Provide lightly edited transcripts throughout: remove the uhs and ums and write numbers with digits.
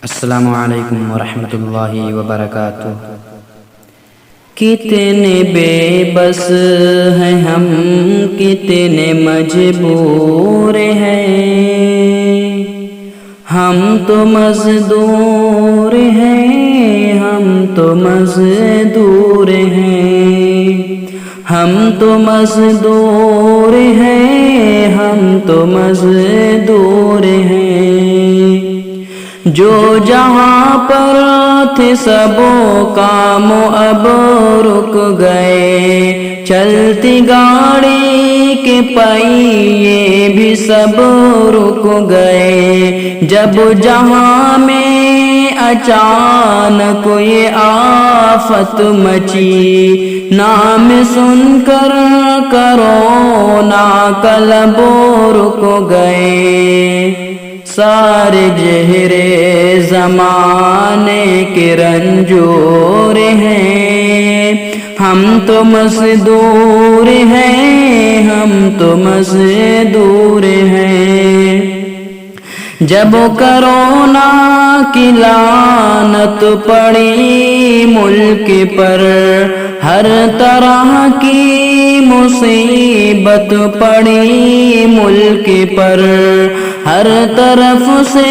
السلام علیکم ورحمۃ اللہ وبرکاتہ۔ کتنے بے بس ہیں ہم، کتنے مجبور ہیں، ہم تو مزدور ہیں، ہم تو مزدور ہیں، ہم تو مزدور ہیں، ہم تو مزدور ہیں۔ جو جہاں پر تھے سبوں کام اب رک گئے، چلتی گاڑی کے پہیے بھی سب رک گئے۔ جب جہاں میں اچانک یہ آفت مچی، نام سن کر کرونا کا لبوں رک گئے۔ سارے جہرے زمانے کے رنجور ہیں، ہم تو مزدور ہیں، ہم تو مزدور ہیں۔ جب کرونا کی لعنت پڑی ملک پر، ہر طرح کی مصیبت پڑی ملک پر، ہر طرف سے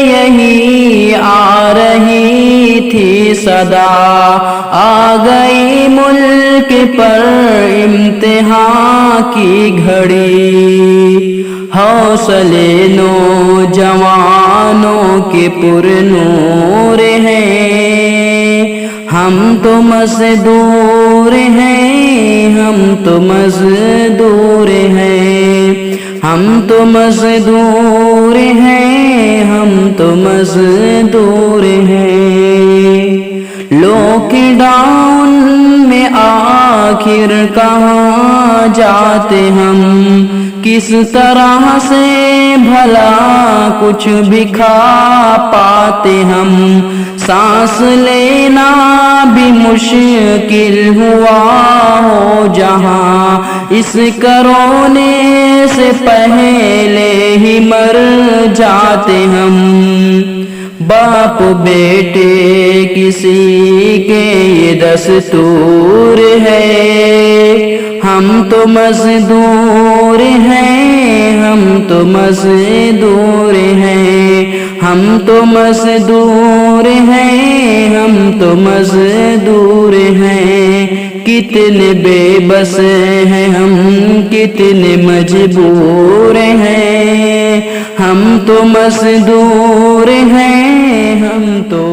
یہی آ رہی تھی صدا، آ گئی ملک پر امتحان کی گھڑی۔ حوصلے نوجوانوں کے پرنور ہیں، ہم تو مزدور ہیں، ہم تو مزدور ہیں، ہم تو مزدور ہیں، ہم تو مزدور ہیں۔ لاک ڈاؤن میں آخر کہاں جاتے ہم، کس طرح سے بھلا کچھ بھی کھا پاتے ہم، سانس لینا بھی مشکل ہوا ہو جہاں، اس کرونے سے پہلے ہی مر جاتے ہم۔ باپ بیٹے کسی کے یہ دستور ہے، ہم تو مزدور ہیں، ہم تو مزدور ہیں، ہم تو مزدور ہیں، ہم تو مزدور ہیں۔ کتنے بے بس ہیں ہم، کتنے مجبور ہیں، ہم تو مزدور ہیں، ہم تو